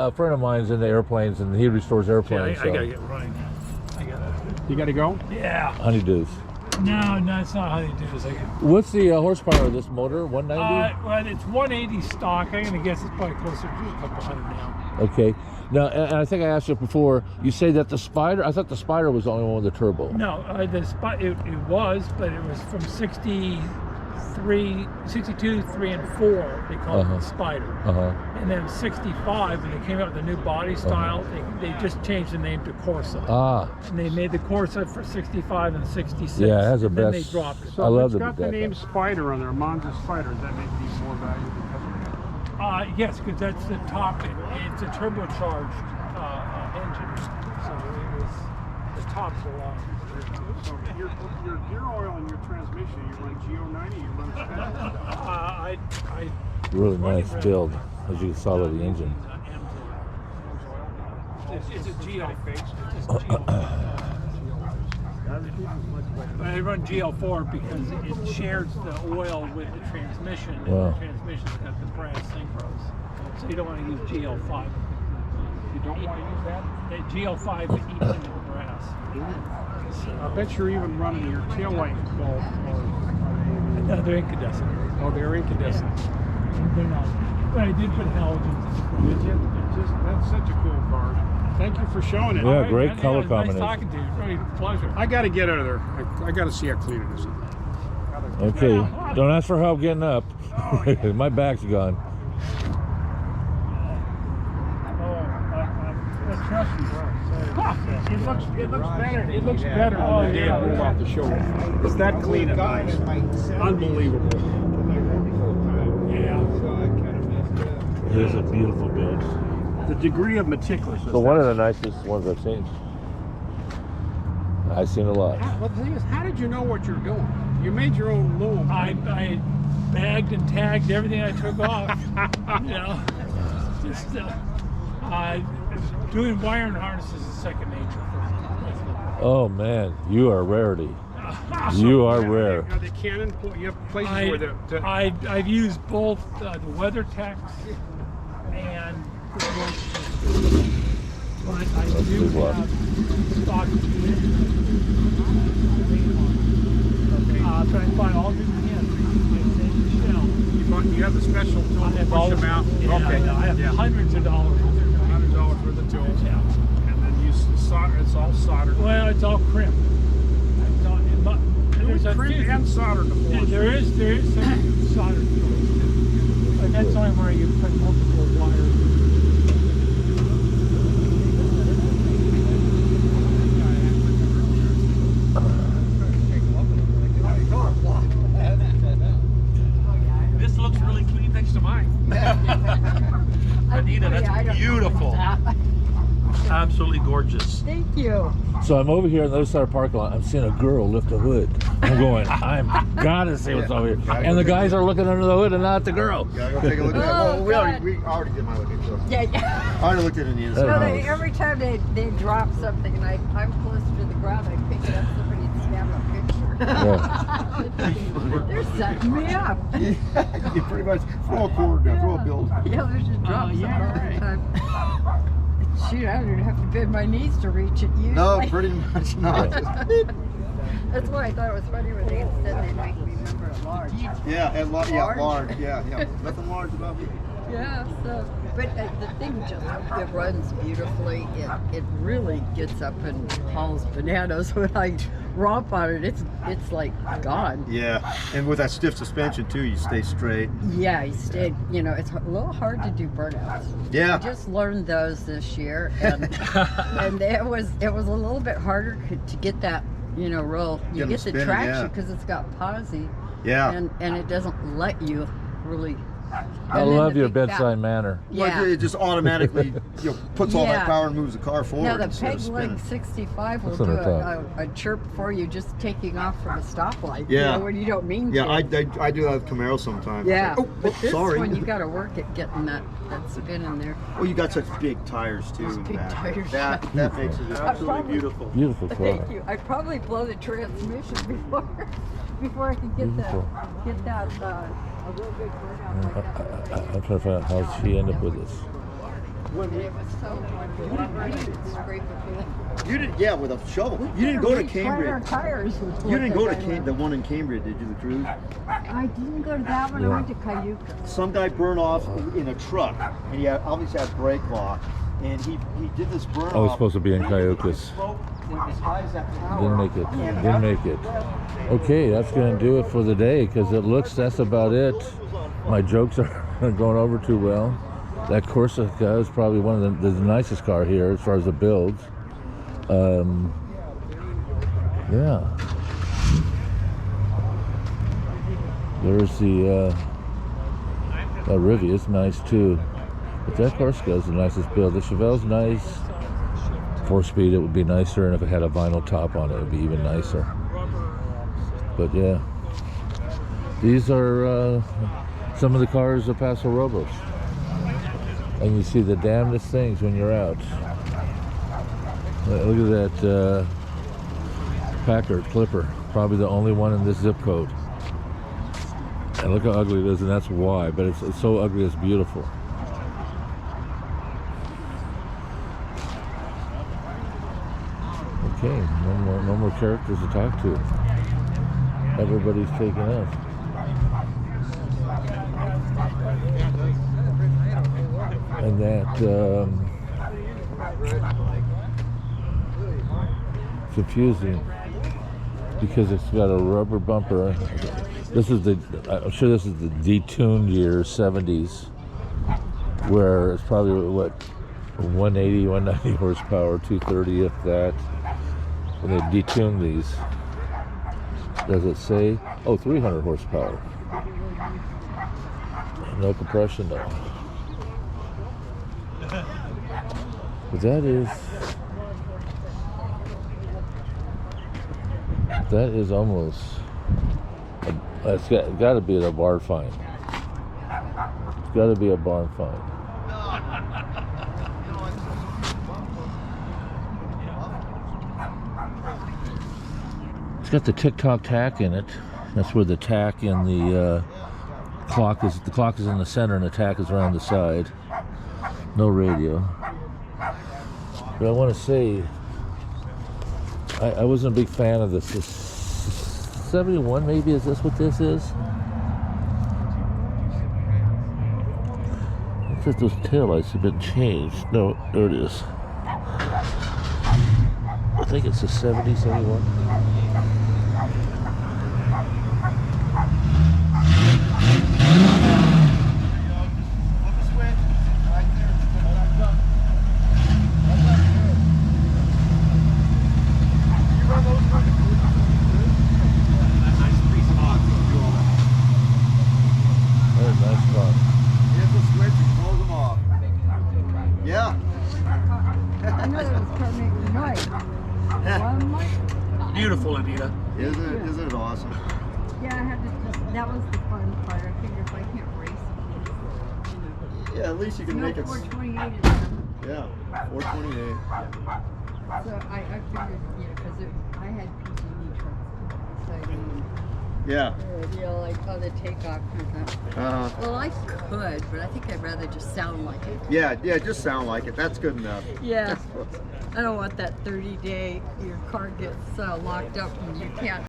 a friend of mine's into airplanes, and he restores airplanes. I gotta get running. You gotta go? Yeah. Honeydews. No, it's not honeydews. What's the horsepower of this motor? 190? Well, it's 180 stock. I'm gonna guess it's probably closer to a couple hundred now. Okay. Now, and I think I asked you before, you say that the Spider, I thought the Spider was the only one with the turbo. No, it was, but it was from 62, 3 and 4, they call it the Spider. And then 65, when they came out with the new body style, they just changed the name to Corsa. And they made the Corsa for 65 and 66. Yeah, it has a and best. then they dropped it. So I love it's got the name Spider on there, Monza Spider. Does that make it more valuable because of that? Yes, because that's the top. It's a turbocharged engine, so it was the top's a lot. So your gear oil and your transmission, you run Geo 90, you run I Really nice build, as you saw with the engine. It's a GL. I run GL4 because it shares the oil with the transmission, and the transmission's got the brass synchros. So you don't want to use GL5. You don't want to use that? That GL5 eats into the brass. I bet you're even running your tail light bulb. No, they're incandescent. Oh, they're incandescent. They're not. But I did put halogens. Did you? That's such a cool car. Thank you for showing it. Yeah, Right, great man, color nice combination. talking to you. Really pleasure. I got to get out of there. I got to see how clean it is. Okay, don't ask for help getting up. My back's gone. Trust me, It looks better. It looks better Oh, than the day I pulled off the show. It's that clean and nice. Unbelievable. Yeah. It is a beautiful build. The degree of meticulousness. So one of the nicest ones I've seen. I've seen a lot. Well, the thing is, how did you know what you're doing? You made your own loom. I bagged and tagged everything I took off. You know, just doing wiring harnesses is second nature for me. Oh man, you are a rarity. You are rare. Are they Canon? You have places where I've used both the WeatherTech and the but I do have stock trying to find all different hands. You have the special tool to push them out. Yeah, Okay. I have hundreds of dollars worth of $100 worth of tools. Yeah. And then you solder. It's all soldered. Well, it's all crimped. There's a Crimped and soldered. There is some soldered tools, but that's only where you put multiple wires. This looks really clean next to mine. Anita, that's beautiful. Absolutely gorgeous. Thank you. So I'm over here on the other side of the parking lot. I'm seeing a girl lift a hood. I'm going, I'm gotta see what's over here. And the guys are looking under the hood and not the girl. Yeah, go take a look at that. Oh, Well, we already did my looking. So. Yeah. I already looked at it in the Oh, inside. No, nice. every time they drop something and I'm closer to the ground, I pick it up, somebody to snap a picture. They're setting me up. You pretty much throw a quarter down, throw a bill. Yeah, there's just drop something all the time. Shoot, I don't have to bend my knees to reach it usually. No, pretty much not. That's why I thought it was funny when they said they make me remember a large. Yeah, Large? large. Yeah. Nothing large about me. Yeah, so, but the thing just, it runs beautifully. It really gets up and hauls bananas when I romp on it. It's like gone. Yeah, and with that stiff suspension too, you stay straight. Yeah, I stayed, you know, it's a little hard to do burnouts. Yeah. I just learned those this year, and it was a little bit harder to get that, you know, roll. You get the spinning, traction because it's got posi. Yeah. And it doesn't let you really. I love your bedside manner. Yeah. Like, it just automatically puts all that power and moves the car forward. Now the instead of peg leg spinning. 65 will That's do what I thought. a chirp for you just taking off from a stoplight. Yeah. You know, when you don't mean Yeah, to. I do that with Camaro sometimes. Yeah. Like, But this sorry. one you got to work at getting that spin in there. Well, you got such big tires too. Those in the big back. tires. That makes it absolutely beautiful. Beautiful car. Thank you. I'd probably blow the transmission before I could get that a real big burnout like that. I'm trying to find out how she ended up with this. when And it was so wonderful. I didn't scrape it with you did, yeah, with a shovel. You didn't go to Cambridge. Tires You didn't go to the one in Cambridge, did you? The cruise. I didn't go to that one. I went to Cayuga. Some guy burned off in a truck, and he obviously had brake lock, and he did this burn I was off. supposed to be in Cayucas. Smoke went as high as that tower. Didn't make it. Didn't make it. Okay, that's gonna do it for the day because it looks that's about it. My jokes are going over too well. That Corsa car is probably one of the nicest car here as far as the builds. Yeah. There's the Rivian is nice too. But that Corsa is the nicest build. The Chevelle's nice. 4-speed, it would be nicer, and if it had a vinyl top on it, it would be even nicer. But yeah, these are some of the cars of Paso Robles. And you see the damnedest things when you're out. Look at that Packard Clipper, probably the only one in this zip code. And look how ugly it is, and that's why, but it's so ugly it's beautiful. Okay, no more characters to talk to. Everybody's taken up. And that confusing because it's got a rubber bumper. This is I'm sure this is the detuned year 70s, where it's probably what 180, 190 horsepower, 230 if that. When they detune these, does it say? Oh, 300 horsepower. No compression though. But that is almost. It's got to be a barn find. It's got to be a barn find. It's got the tick-tock tack in it. That's where the tack in the clock is. The clock is in the center and the tack is around the side. No radio. But I want to say, I wasn't a big fan of this. 71 maybe, is this what this is? It says those taillights have been changed. No, there it is. I think it's a 70, 71. Beautiful, Anita. Isn't it awesome? Yeah, I had to just, that was the fun part. I figured if I can't race, Yeah, at least you can make it. 428 is Yeah, 428. So I figured, because I had PCV trucks. So, Yeah. like on the takeoff. Well, I could, but I think I'd rather just sound like it. Yeah, just sound like it. That's good enough. Yeah. I don't want that 30-day, your car gets locked up and you can't